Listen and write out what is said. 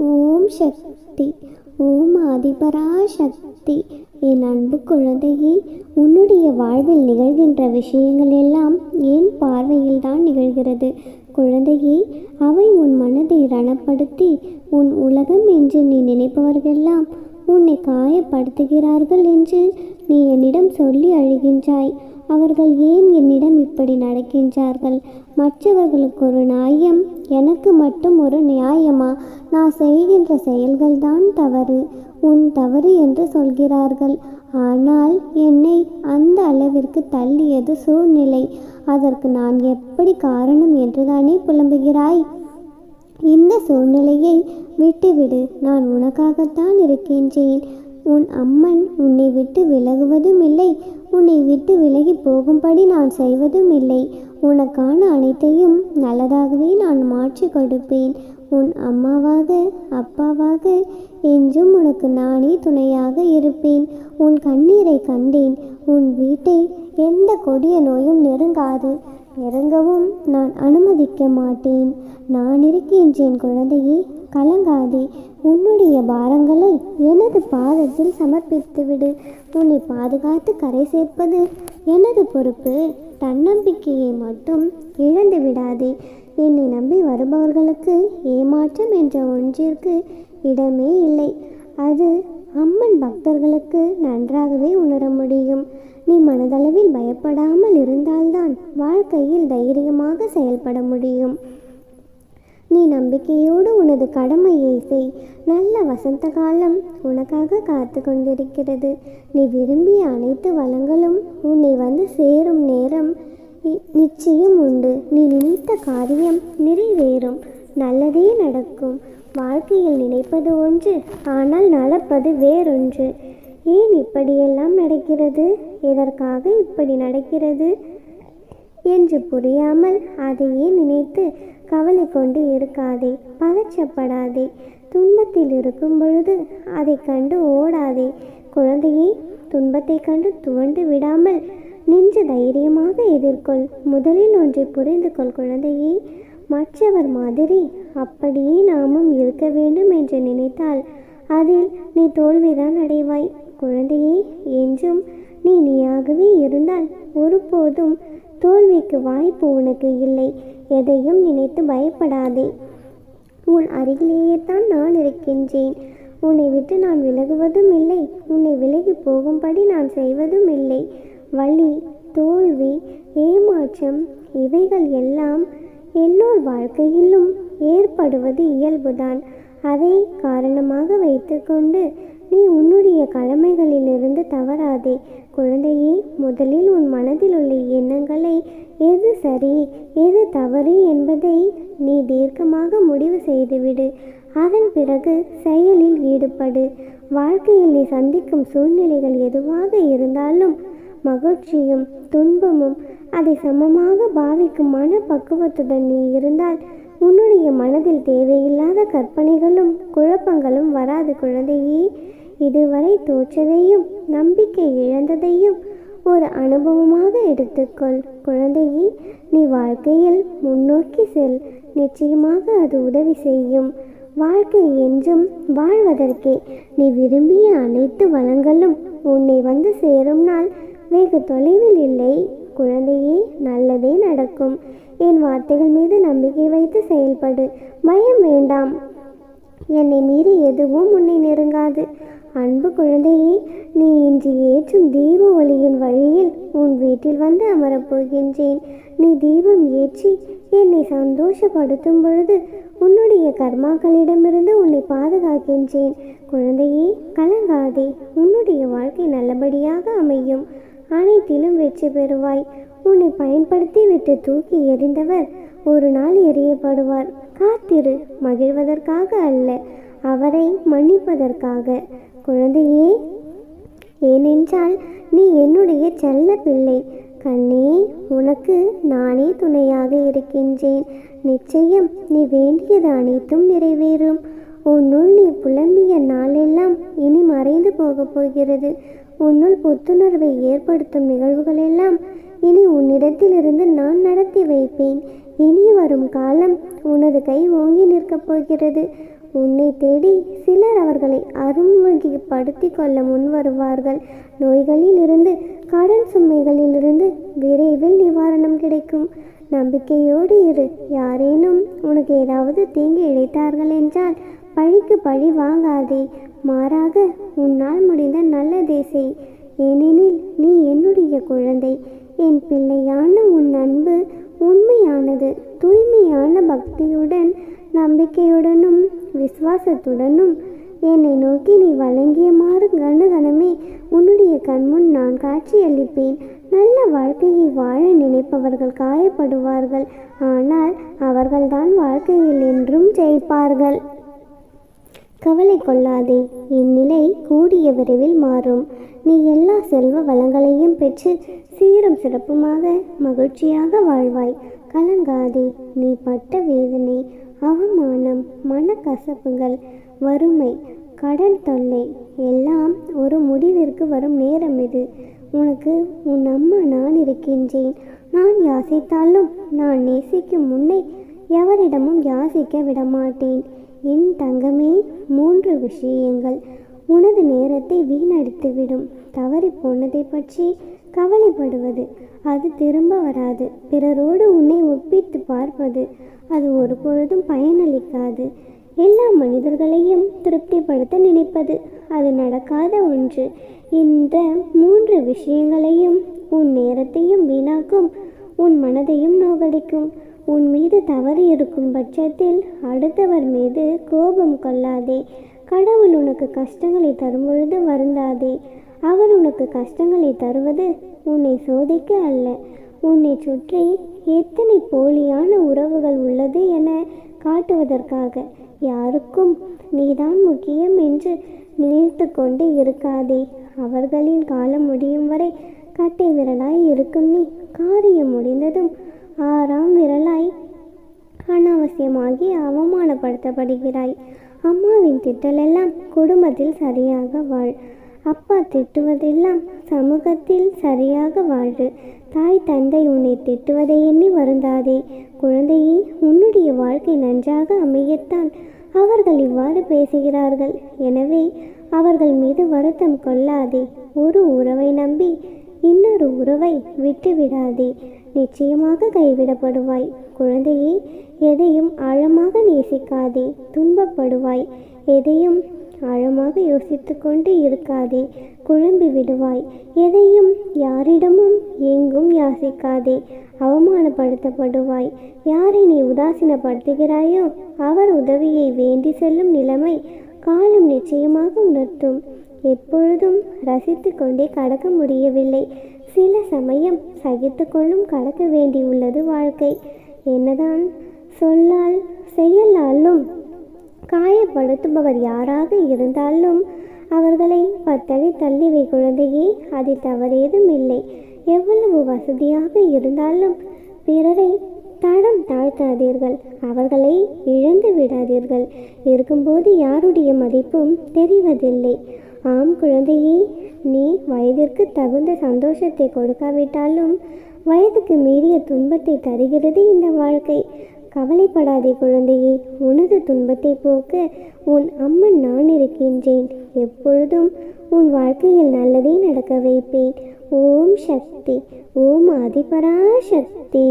ஓம் சக்தி. ஓம் ஆதிபராசக்தி. என் அன்பு குழந்தையே, உன்னுடைய வாழ்வில் நிகழ்கின்ற விஷயங்கள் எல்லாம் என் பார்வையில் தான் நிகழ்கிறது. குழந்தையே, அவை உன் மனதை ரணப்படுத்தி உன் உலகம் என்று நீ நினைப்பவர்களெல்லாம் உன்னை காயப்படுத்துகிறார்கள் என்று நீ என்னிடம் சொல்லி அழுகின்றாய். அவர்கள் ஏன் என்னிடம் இப்படி நடக்கின்றார்கள்? மற்றவர்களுக்கு ஒரு நியாயம், எனக்கு மட்டும் ஒரு நியாயமா? நான் செய்கின்ற செயல்கள்தான் தவறு, உன் தவறு என்று சொல்கிறார்கள். ஆனால் என்னை அந்த அளவிற்கு தள்ளியது சூழ்நிலை. அதற்கு நான் எப்படி காரணம் என்றுதானே புலம்புகிறாய்? இந்த சூழ்நிலையை விட்டுவிடு. நான் உனக்காகத்தான் இருக்கின்றேன். உன் அம்மன் உன்னை விட்டு விலகுவதும் இல்லை, உன்னை விட்டு விலகி போகும்படி நான் செய்வதும் இல்லை. உனக்கான அனைத்தையும் நல்லதாகவே நான் மாற்றி கொடுப்பேன். உன் அம்மாவாக அப்பாவாக என்றும் உனக்கு நானே துணையாக இருப்பேன். உன் கண்ணீரை கண்டேன். உன் வீட்டை எந்த கொடிய நோயும் நெருங்காது, நெருங்கவும் நான் அனுமதிக்க மாட்டேன். நான் இருக்கின்றேன் குழந்தையே, கலங்காதே. உன்னுடைய பாரங்களை எனது பாதத்தில் சமர்ப்பித்துவிடு. உன்னை பாதுகாத்து கரை சேர்ப்பது எனது பொறுப்பு. தன்னம்பிக்கையை மட்டும் இழந்து விடாதே. என்னை நம்பி வருபவர்களுக்கு ஏமாற்றம் என்ற ஒன்றிற்கு இடமே இல்லை. அது அம்மன் பக்தர்களுக்கு நன்றாகவே உணர முடியும். நீ மனதளவில் பயப்படாமல் இருந்தால்தான் வாழ்க்கையில் தைரியமாக செயல்பட முடியும். நீ நம்பிக்கையோடு உனது கடமையை செய். நல்ல வசந்த காலம் உனக்காக காத்து கொண்டிருக்கிறது. நீ விரும்பிய அனைத்து வளங்களும் உன்னை வந்து சேரும் நேரம் நிச்சயம் உண்டு. நீ நினைத்த காரியம் நிறைவேறும், நல்லதே நடக்கும். வாழ்க்கையில் நினைப்பது ஒன்று, ஆனால் நடப்பது வேறொன்று. ஏன் இப்படியெல்லாம் நடக்கிறது, எதற்காக இப்படி நடக்கிறது என்று புரியாமல் அதையே நினைத்து கவலை கொண்டு இருக்காதே, பதற்றப்படாதே. துன்பத்தில் இருக்கும் பொழுது அதை கண்டு ஓடாதே. குழந்தையே, துன்பத்தை கண்டு துவண்டு விடாமல் நின்று தைரியமாக எதிர்கொள். முதலில் ஒன்றை புரிந்து கொள் குழந்தையே, மற்றவர் மாதிரி அப்படியே நாமும் இருக்க வேண்டும் என்று நினைத்தால் அதில் நீ தோல்விதான் அடைவாய். குழந்தையே, என்றும் நீ நீயாகவே இருந்தால் ஒருபோதும் தோல்விக்கு வாய்ப்பு உனக்கு இல்லை. எதையும் நினைத்து பயப்படாதே. உன் அருகிலேயே தான் நான் இருக்கின்றேன். உன்னை விட்டு நான் விலகுவதும் இல்லை, உன்னை விலகி போகும்படி நான் செய்வதும் இல்லை. வலி, தோல்வி, ஏமாற்றம் இவைகள் எல்லாம் எல்லோர் வாழ்க்கையிலும் ஏற்படுவது இயல்புதான். அதை காரணமாக வைத்துக்கொண்டு நீ உன்னுடைய கடமைகளிலிருந்து தவறாதே. குழந்தையே, முதலில் உன் மனதில் உள்ள எண்ணங்களை எது சரி எது தவறு என்பதை நீ தீர்க்கமாக முடிவு செய்துவிடு. அதன் பிறகு செயலில் ஈடுபடு. வாழ்க்கையில் நீ சந்திக்கும் சூழ்நிலைகள் எதுவாக இருந்தாலும் மகிழ்ச்சியும் துன்பமும் அதை சமமாக பாவிக்கும் மனப்பக்குவத்துடன் நீ இருந்தால் உன்னுடைய மனதில் தேவையில்லாத கற்பனைகளும் குழப்பங்களும் வராது. குழந்தையே, இதுவரை தோற்றதையும் நம்பிக்கை இழந்ததையும் ஒரு அனுபவமாக எடுத்துக்கொள். குழந்தையே, நீ வாழ்க்கையில் முன்னோக்கி செல். நிச்சயமாக அது உதவி செய்யும். வாழ்க்கை என்றும் வாழ்வதற்கே. நீ விரும்பிய அனைத்து வளங்களும் உன்னை வந்து சேரும் நாள் வெகு தொலைவில் இல்லை. குழந்தையே, நல்லதே நடக்கும். என் வார்த்தைகள் மீது நம்பிக்கை வைத்து செயல்படு. பயம் வேண்டாம். என்னை மீறி எதுவும் உன்னை நெருங்காது. அன்பு குழந்தையே, நீ இன்று ஏற்றும் தீப ஒளியின் வழியில் உன் வீட்டில் வந்து அமரப்போகின்றேன். நீ தீபம் ஏற்றி என்னை சந்தோஷப்படுத்தும் பொழுது உன்னுடைய கர்மாக்களிடமிருந்து உன்னை பாதுகாக்கின்றேன். குழந்தையே, கலங்காதே. உன்னுடைய வாழ்க்கை நல்லபடியாக அமையும். அனைத்திலும் வெற்றி பெறுவாய். உன்னை பயன்படுத்தி விட்டு தூக்கி எறிந்தவர் ஒரு நாள் எறியப்படுவார். காத்திரு, மகிழ்வதற்காக அல்ல, அவரை மன்னிப்பதற்காக. குழந்தையே, ஏனென்றால் நீ என்னுடைய செல்ல பிள்ளை. கண்ணே, உனக்கு நானே துணையாக இருக்கின்றேன். நிச்சயம் நீ வேண்டியது அனைத்தும் நிறைவேறும். உன்னுள் நீ புலம்பிய நாளெல்லாம் இனி மறைந்து போகப் போகிறது. உன்னுள் புத்துணர்வை ஏற்படுத்தும் நிகழ்வுகளெல்லாம் இனி உன்னிடத்திலிருந்து நான் நடத்தி வைப்பேன். இனி வரும் காலம் உனது கை ஓங்கி நிற்கப் போகிறது. உன்னை தேடி சிலர் அவர்களை அறிமுகப்படுத்தி கொள்ள முன் வருவார்கள். நோய்களில் இருந்து, கடன் சுமைகளிலிருந்து விரைவில் நிவாரணம் கிடைக்கும். நம்பிக்கையோடு இரு. யாரேனும் உனக்கு ஏதாவது தீங்கு இழைத்தார்கள் என்றால் பழிக்கு பழி வாங்காதே. மாறாக உன்னால் முடிந்த நல்லதே செய். ஏனெனில் நீ என்னுடைய குழந்தை. என் பிள்ளையான உன் அன்பு உண்மையானது. தூய்மையான பக்தியுடன், நம்பிக்கையுடனும் விசுவாசத்துடனும் என்னை நோக்கி நீ வழங்கியமாறு கணமே உன்னுடைய கண்முன் நான் காட்சியளிப்பேன். நல்ல வாழ்க்கையை வாழ நினைப்பவர்கள் காயப்படுவார்கள், ஆனால் அவர்கள்தான் வாழ்க்கையில் என்றும் ஜெயிப்பார்கள். கவலை கொள்ளாதே, இந்நிலை கூடிய விரைவில் மாறும். நீ எல்லா செல்வ வளங்களையும் பெற்று சீரும் சிறப்புமாக மகிழ்ச்சியாக வாழ்வாய். கலங்காதே. நீ பட்ட வேதனை, அவமானம், மனக்கசப்புகள், வறுமை, கடன் தொல்லை எல்லாம் ஒரு முடிவிற்கு வரும் நேரம் இது. உனக்கு உன் அம்மா நான் இருக்கின்றேன். நான் யாசித்தாலும் நான் நேசிக்கும் உன்னை எவரிடமும் யாசிக்க விடமாட்டேன். என் தங்கமே, 3 விஷயங்கள் உனது நேரத்தை வீணடித்துவிடும். தவறி போனதை பற்றி கவலைப்படுவது, அது திரும்ப வராது. பிறரோடு உன்னை ஒப்பிட்டு பார்ப்பது, அது ஒரு பொழுதும் பயனளிக்காது. எல்லா மனிதர்களையும் திருப்திப்படுத்த நினைப்பது, அது நடக்காத ஒன்று. இந்த 3 விஷயங்களையும் உன் நேரத்தையும் வீணாக்கும், உன் மனதையும் நோகடிக்கும். உன் மீது தவறு இருக்கும் பட்சத்தில் அடுத்தவர் மீது கோபம் கொள்ளாதே. கடவுள் உனக்கு கஷ்டங்களை தரும்பொழுது வருந்தாதே. அவர் உனக்கு கஷ்டங்களை தருவது உன்னை சோதிக்க அல்ல, உன்னை சுற்றி எத்தனை போலியான உறவுகள் உள்ளது என காட்டுவதற்காக. யாருக்கும் நீதான் முக்கியம் என்று நினைத்து கொண்டு இருக்காதே. அவர்களின் காலம் முடியும் வரை கட்டை விரலாய் இருக்கும் நீ, காரியம் முடிந்ததும் 6ஆம் விரலாய் அனாவசியமாகி அவமானப்படுத்தப்படுகிறாய். அம்மாவின் திட்டலெல்லாம் குடும்பத்தில் சரியாக வாழ். அப்பா திட்டுவதெல்லாம் சமூகத்தில் சரியாக வாழு. தாய் தந்தை உன்னை திட்டுவதை எண்ணி வருந்தாதே. குழந்தையே, உன்னுடைய வாழ்க்கை நன்றாக அமையத்தான் அவர்கள் இவ்வாறு பேசுகிறார்கள். எனவே அவர்கள் மீது வருத்தம் கொள்ளாதே. ஒரு உறவை நம்பி இன்னொரு உறவை விட்டுவிடாதே. நிச்சயமாக கைவிடப்படுவாய். குழந்தையே, எதையும் ஆழமாக நேசிக்காதே, துன்பப்படுவாய். எதையும் ஆழமாக யோசித்து கொண்டு இருக்காதே, குழம்பி விடுவாய். எதையும் யாரிடமும் எங்கும் யாசிக்காதே, அவமானப்படுத்தப்படுவாய். யாரை நீ உதாசீனப்படுத்துகிறாயோ அவர் உதவியை வேண்டி செல்லும் நிலைமை காலம் நிச்சயமாக உணர்த்தும். எப்பொழுதும் ரசித்து கொண்டே கடக்க முடியவில்லை. சில சமயம் சகித்து கொள்ளும் கடக்க வேண்டியுள்ளது வாழ்க்கை. என்னதான் சொல்லால் செயலாலும் காயப்படுத்துபவர் யாராக இருந்தாலும் அவர்களை 10 அடி தள்ளிவை. குழந்தையே, அதில் தவறேதும் இல்லை. எவ்வளவு வசதியாக இருந்தாலும் பிறரை தடம் தாழ்த்தாதீர்கள், அவர்களை இழந்து விடாதீர்கள். இருக்கும்போது யாருடைய மதிப்பும் தெரிவதில்லை. ஆம் குழந்தையே, நீ வயதிற்கு தகுந்த சந்தோஷத்தை கொடுக்காவிட்டாலும் வயதுக்கு மீறிய துன்பத்தை தருகிறது இந்த வாழ்க்கை. கவலைப்படாதே குழந்தையே, உனது துன்பத்தை போக்க உன் அம்மன் நான் இருக்கின்றேன். எப்பொழுதும் உன் வாழ்க்கையில் நல்லதே நடக்க வைப்பேன். ஓம் சக்தி, ஓம் ஆதிபராசக்தி.